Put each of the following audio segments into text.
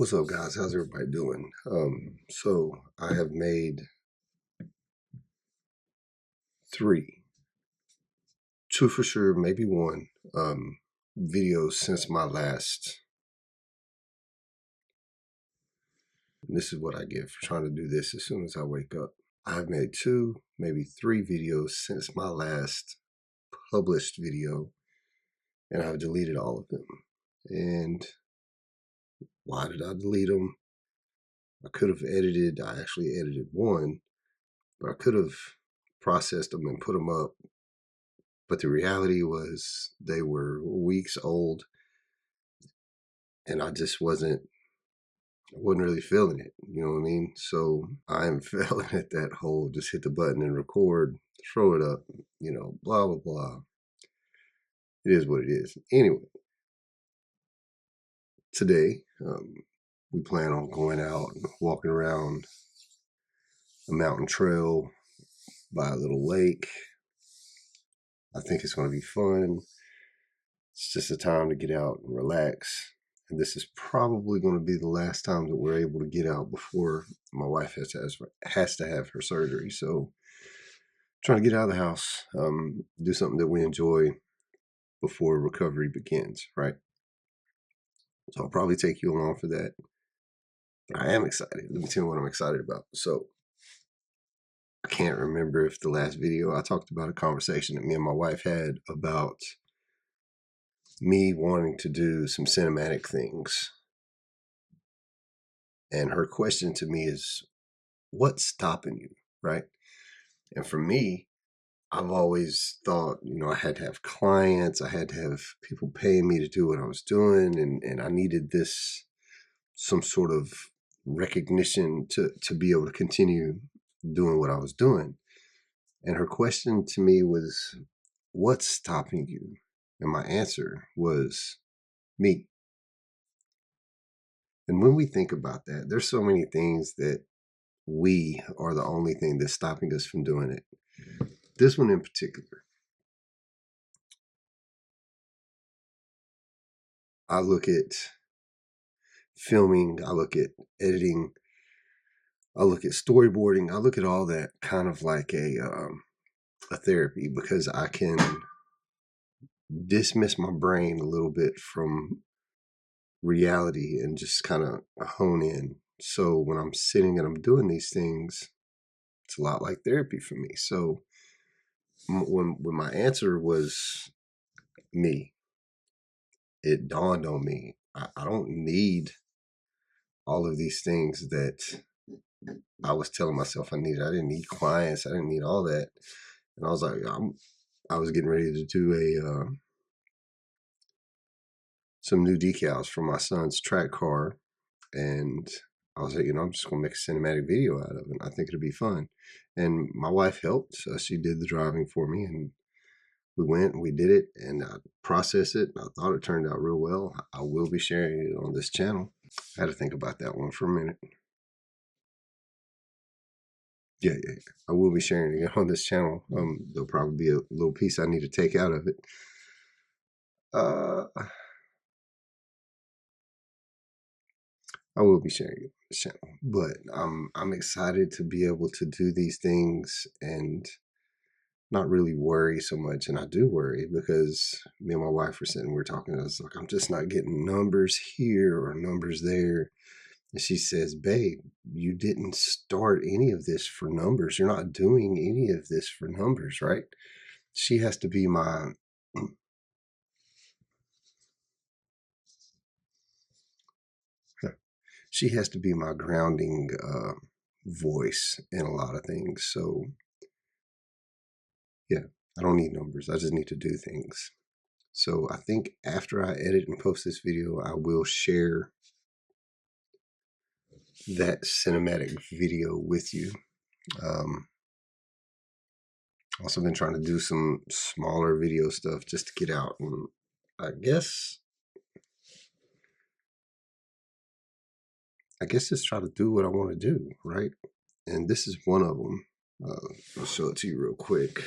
What's up, guys? How's everybody doing? So I have made 3, 2 for sure, maybe 1, videos since my last. This is what I get for trying to do this as soon as I wake up. I've made 2, maybe 3 videos since my last published video, and I've deleted all of them. And why did I delete them? I could have edited. I actually edited 1, but I could have processed them and put them up. But the reality was they were weeks old, and I just wasn't really feeling it. You know what I mean? So I'm failing at that whole just hit the button and record, throw it up, blah, blah, blah. It is what it is. Anyway, today we plan on going out and walking around a mountain trail by a little lake. I think it's going to be fun. It's just a time to get out and relax. And this is probably going to be the last time that we're able to get out before my wife has to have her surgery. So trying to get out of the house, do something that we enjoy before recovery begins, right? So I'll probably take you along for that. But I am excited. Let me tell you what I'm excited about. So I can't remember if the last video I talked about a conversation that me and my wife had about me wanting to do some cinematic things. And her question to me is, what's stopping you, right? And for me, I've always thought, I had to have clients, I had to have people paying me to do what I was doing, and I needed some sort of recognition to be able to continue doing what I was doing. And her question to me was, what's stopping you? And my answer was me. And when we think about that, there's so many things that we are the only thing that's stopping us from doing it. This one in particular, I look at filming, I look at editing, I look at storyboarding, I look at all that kind of like a therapy, because I can dismiss my brain a little bit from reality and just kind of hone in. So when I'm sitting and I'm doing these things, it's a lot like therapy for me. So when my answer was me, it dawned on me, I don't need all of these things that I was telling myself I needed. I didn't need clients. I didn't need all that. And I was like, I was getting ready to do some new decals for my son's track car. And I was like, I'm just going to make a cinematic video out of it. I think it'll be fun. And my wife helped. So she did the driving for me, and we went and we did it, and I processed it. I thought it turned out real well. I will be sharing it on this channel. I had to think about that one for a minute. Yeah. I will be sharing it on this channel. There'll probably be a little piece I need to take out of it. I will be sharing it on this channel, but I'm excited to be able to do these things and not really worry so much. And I do worry because me and my wife were sitting, we're talking. I was like, I'm just not getting numbers here or numbers there. And she says, babe, you didn't start any of this for numbers. You're not doing any of this for numbers, right? She has to be my grounding voice in a lot of things. So yeah, I don't need numbers. I just need to do things. So I think after I edit and post this video, I will share that cinematic video with you. Also been trying to do some smaller video stuff just to get out, and I guess just try to do what I want to do, right? And this is one of them. I'll show it to you real quick.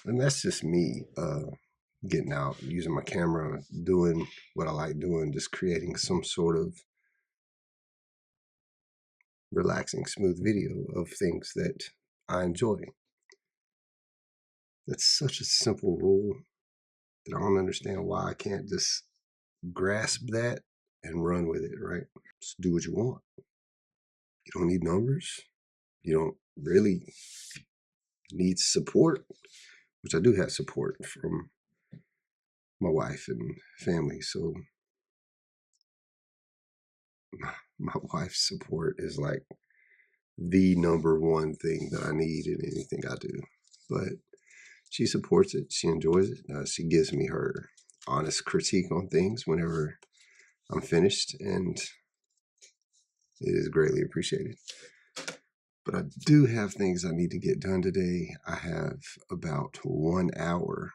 And that's just me getting out, using my camera, doing what I like doing, just creating some sort of relaxing, smooth video of things that I enjoy. That's such a simple rule that I don't understand why I can't just grasp that and run with it, right? Just do what you want. You don't need numbers. You don't really need support, which I do have support from my wife and family. So my wife's support is like the number one thing that I need in anything I do. But she supports it. She enjoys it. She gives me her honest critique on things whenever I'm finished, and it is greatly appreciated. But I do have things I need to get done today. I have about 1 hour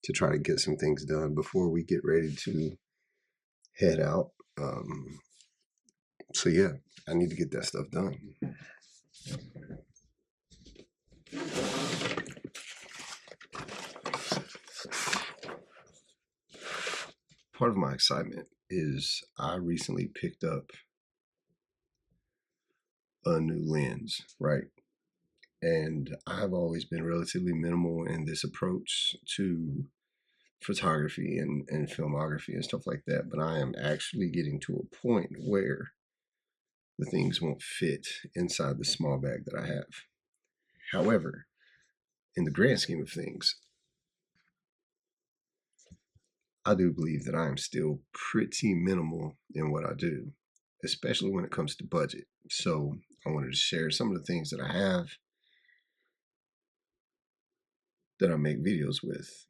to try to get some things done before we get ready to head out. So yeah, I need to get that stuff done. Part of my excitement is I recently picked up a new lens, right? And I've always been relatively minimal in this approach to photography and filmography and stuff like that. But I am actually getting to a point where the things won't fit inside the small bag that I have. However, in the grand scheme of things, I do believe that I am still pretty minimal in what I do, especially when it comes to budget. So I wanted to share some of the things that I have that I make videos with.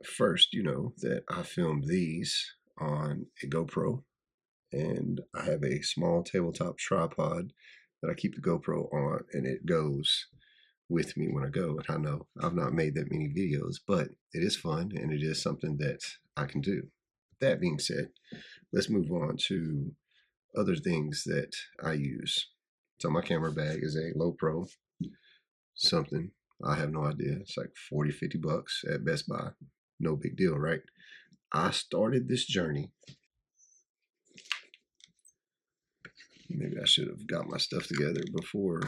First, you know that I filmed these on a GoPro, and I have a small tabletop tripod that I keep the GoPro on, and it goes with me when I go. And I know I've not made that many videos, but it is fun and it is something that I can do. That being said, let's move on to other things that I use. So my camera bag is a low pro something. I have no idea. It's like 40, 50 bucks at Best Buy. No big deal, right? I started this journey. Maybe I should have got my stuff together before.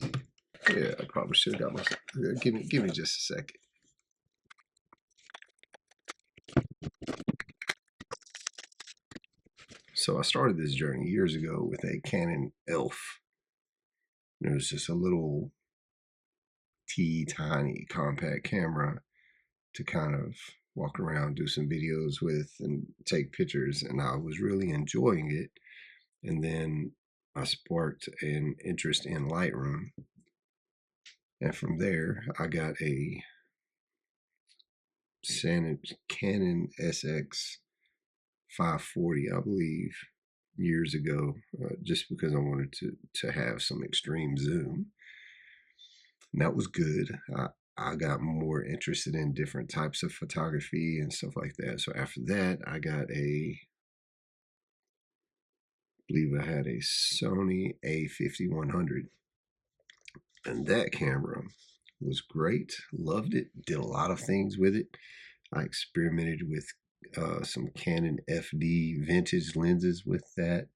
Yeah, I probably should have got my stuff. Give me just a second. So I started this journey years ago with a Canon ELPH. It was just a little tiny compact camera to kind of walk around, do some videos with, and take pictures. And I was really enjoying it. And then I sparked an interest in Lightroom. And from there, I got a Canon SX 540, I believe, years ago, just because I wanted to have some extreme zoom. And that was good. I got more interested in different types of photography and stuff like that. So after that, I believe I had a Sony A5100. And that camera was great. Loved it. Did a lot of things with it. I experimented with some Canon FD vintage lenses with that.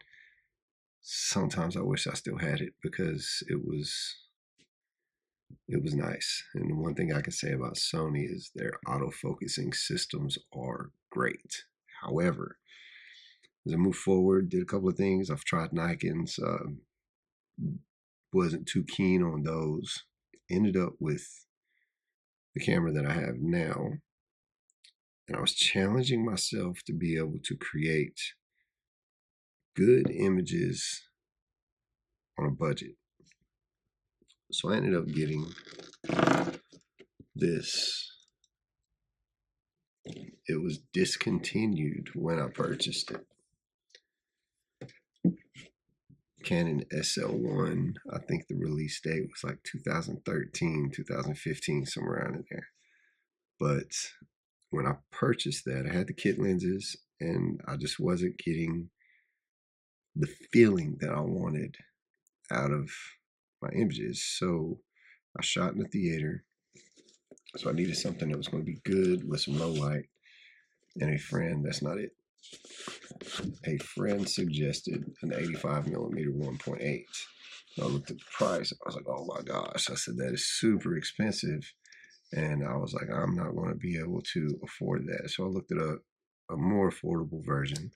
Sometimes I wish I still had it because it was nice. And the one thing I can say about Sony is their autofocusing systems are great. However, as I move forward, did a couple of things. I've tried Nikons, wasn't too keen on those. Ended up with the camera that I have now, and I was challenging myself to be able to create good images on a budget. So I ended up getting this. It was discontinued when I purchased it. Canon SL1, I think the release date was like 2013, 2015, somewhere around in there. But when I purchased that, I had the kit lenses and I just wasn't getting the feeling that I wanted out of my images. So I shot in the theater. So I needed something that was going to be good with some low light. And a friend, that's not it. A friend suggested an 85 millimeter 1.8. I looked at the price. I was like, oh my gosh. I said, that is super expensive. And I was like, I'm not going to be able to afford that. So I looked at a more affordable version,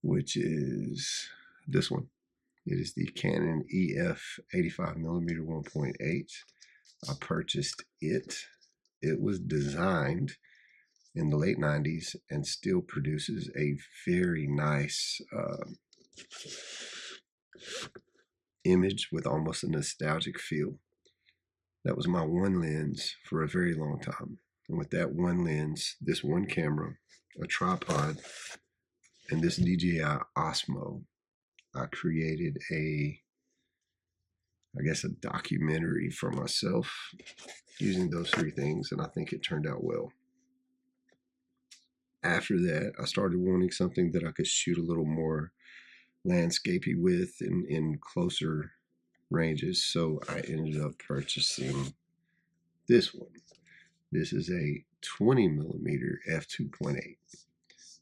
which is this one. It is the Canon EF 85 millimeter 1.8. I purchased it. It was designed in the late 90s and still produces a very nice image with almost a nostalgic feel. That was my one lens for a very long time. And with that one lens, this one camera, a tripod, and this DJI Osmo, I created a documentary for myself using those three things, and I think it turned out well. After that, I started wanting something that I could shoot a little more landscapey with in closer ranges, so I ended up purchasing this one. This is a 20 millimeter f2.8.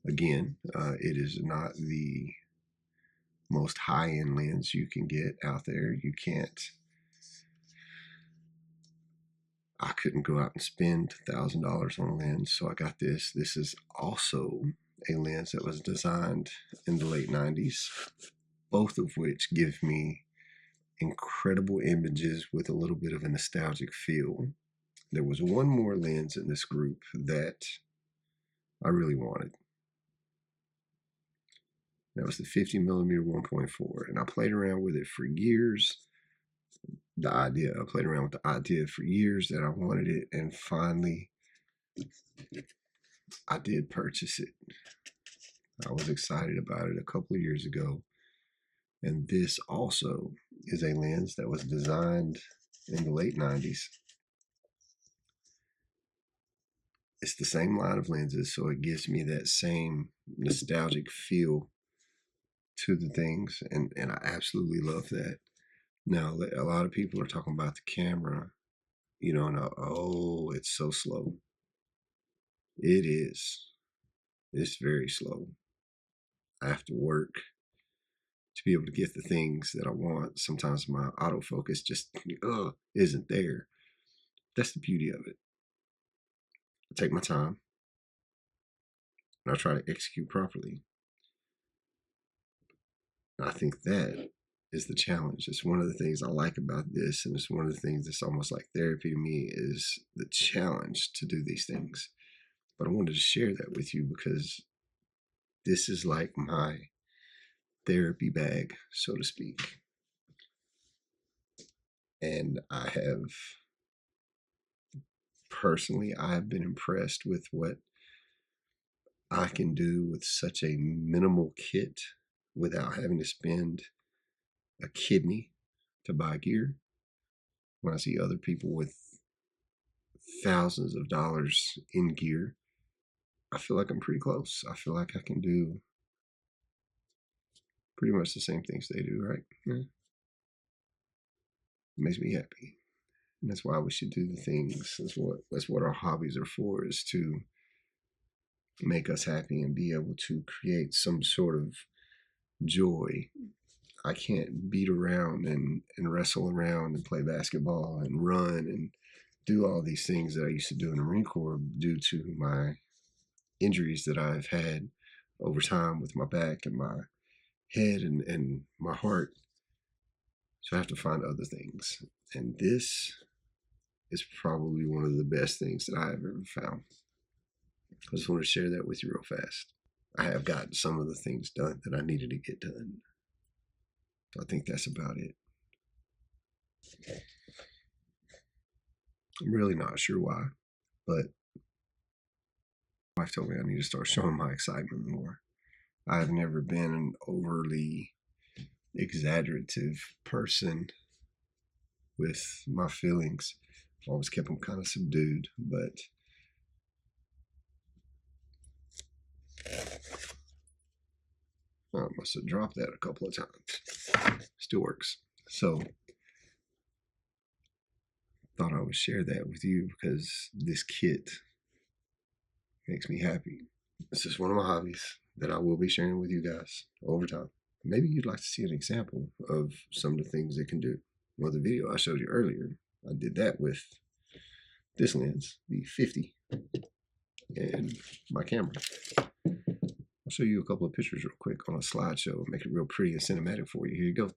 Again, it is not the most high-end lens you can get out there. I couldn't go out and spend $1,000 on a lens, so I got this. This is also a lens that was designed in the late 90s, both of which give me incredible images with a little bit of a nostalgic feel. There was one more lens in this group that I really wanted. That was the 50 millimeter 1.4, and I played around with it for years. I played around with the idea for years that I wanted it, and finally I did purchase it. I was excited about it a couple of years ago. And this also is a lens that was designed in the late 90s. It's the same line of lenses, so it gives me that same nostalgic feel to the things, and I absolutely love that. Now, a lot of people are talking about the camera, and oh, it's so slow. It is. It's very slow. I have to work to be able to get the things that I want. Sometimes my autofocus just isn't there. That's the beauty of it. I take my time and I try to execute properly. And I think that is the challenge. It's one of the things I like about this, and it's one of the things that's almost like therapy to me, is the challenge to do these things. But I wanted to share that with you because this is like my therapy bag, so to speak. And I have been impressed with what I can do with such a minimal kit without having to spend a kidney to buy gear. When I see other people with thousands of dollars in gear, I feel like I'm pretty close. I feel like I can do pretty much the same things they do, right? Yeah. It makes me happy. And that's why we should do the things. That's what our hobbies are for, is to make us happy and be able to create some sort of joy. I can't beat around and wrestle around and play basketball and run and do all these things that I used to do in the Marine Corps due to my injuries that I've had over time with my back and my head and my heart. So I have to find other things. And this is probably one of the best things that I've ever found. I just want to share that with you real fast. I have gotten some of the things done that I needed to get done. So I think that's about it. I'm really not sure why, but my wife told me I need to start showing my excitement more. I've never been an overly exaggerative person with my feelings. I've always kept them kind of subdued, but I must have dropped that a couple of times. Still works. So thought I would share that with you because this kit makes me happy. It's just one of my hobbies that I will be sharing with you guys over time. Maybe you'd like to see an example of some of the things it can do. Well, the video I showed you earlier, I did that with this lens, the 50, and my camera. I'll show you a couple of pictures real quick on a slideshow, make it real pretty and cinematic for you. Here you go.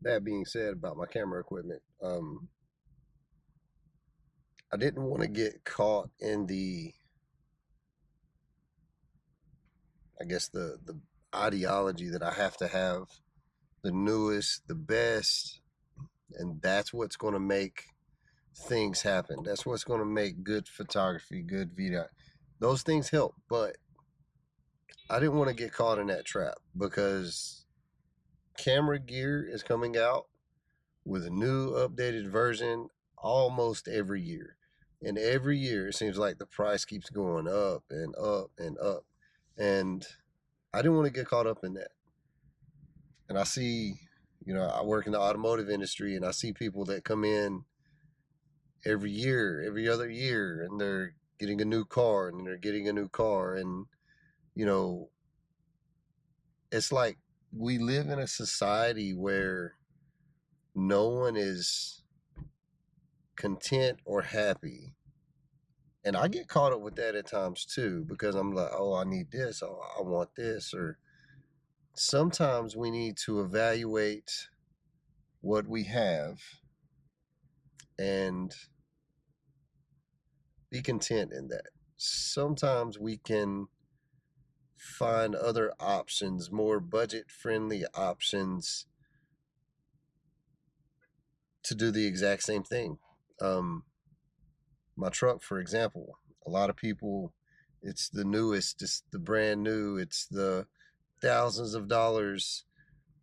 That being said about my camera equipment, I didn't want to get caught in the, I guess, the ideology that I have to have the newest, the best, and that's what's going to make things happen. That's what's going to make good photography, good video. Those things help, but I didn't want to get caught in that trap because camera gear is coming out with a new updated version almost every year. And every year it seems like the price keeps going up and up and up. And I didn't want to get caught up in that. And I see, I work in the automotive industry and I see people that come in every year, every other year, and they're getting a new car and they're getting a new car. And, it's like we live in a society where no one is content or happy. And I get caught up with that at times too, because I'm like, oh, I need this, oh, I want this. Or sometimes we need to evaluate what we have and be content in that. Sometimes we can find other options, more budget-friendly options to do the exact same thing. My truck, for example, a lot of people, it's the newest, it's the brand new, it's the thousands of dollars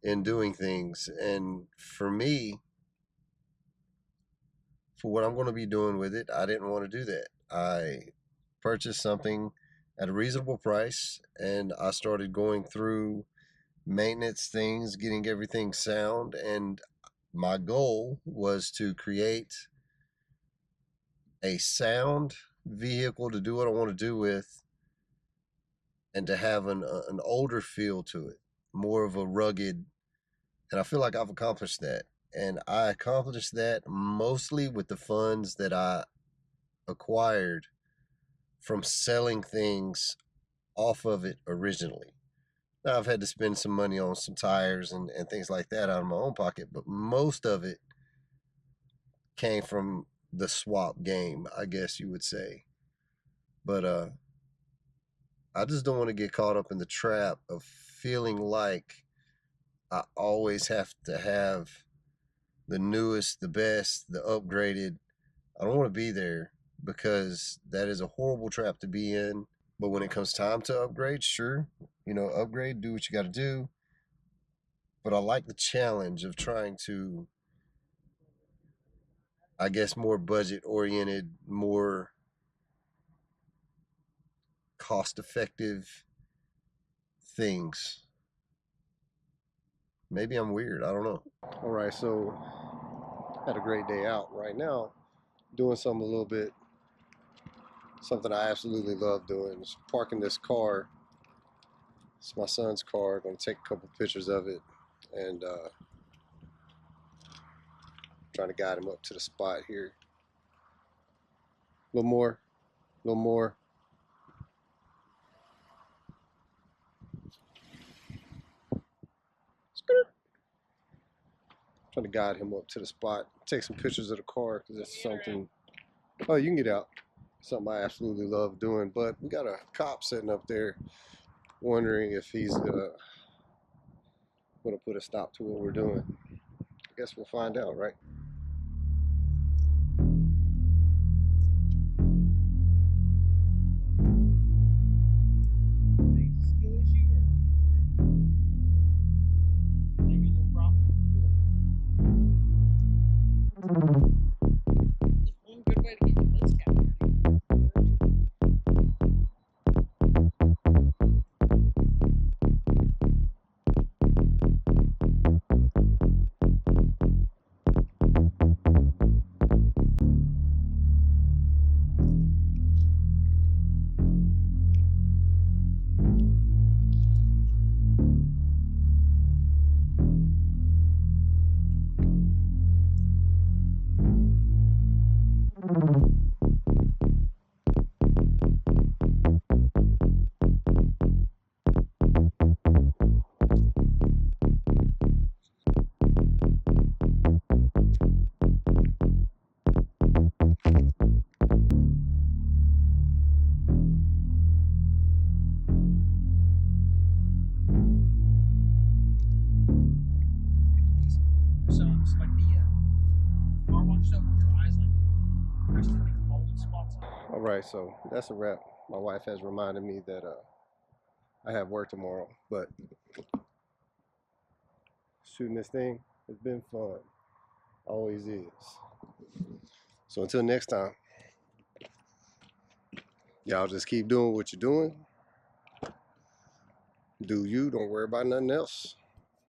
in doing things. And for me, for what I'm going to be doing with it, I didn't want to do that. I purchased something at a reasonable price and I started going through maintenance things, getting everything sound. And my goal was to create a sound vehicle to do what I want to do with and to have an older feel to it, more of a rugged. And I feel like I've accomplished that. And I accomplished that mostly with the funds that I acquired from selling things off of it originally. Now, I've had to spend some money on some tires and things like that out of my own pocket, but most of it came from the swap game, I guess you would say. But I just don't want to get caught up in the trap of feeling like I always have to have the newest, the best, the upgraded. I don't want to be there because that is a horrible trap to be in. But when it comes time to upgrade, sure, upgrade, do what you got to do. But I like the challenge of trying to, I guess, more budget oriented, more cost effective things. Maybe I'm weird, I don't know. All right, so had a great day out. Right now, doing something something I absolutely love doing is parking this car. It's my son's car. I'm going to take a couple pictures of it and trying to guide him up to the spot here. A little more, a little more. Trying to guide him up to the spot. Take some pictures of the car because it's something. Oh, you can get out. Something I absolutely love doing. But we got a cop sitting up there wondering if he's going to put a stop to what we're doing. I guess we'll find out, right? All right, so that's a wrap. My wife has reminded me that I have work tomorrow, but shooting this thing has been fun. Always is. So until next time, y'all just keep doing what you're doing. Do you, don't worry about nothing else.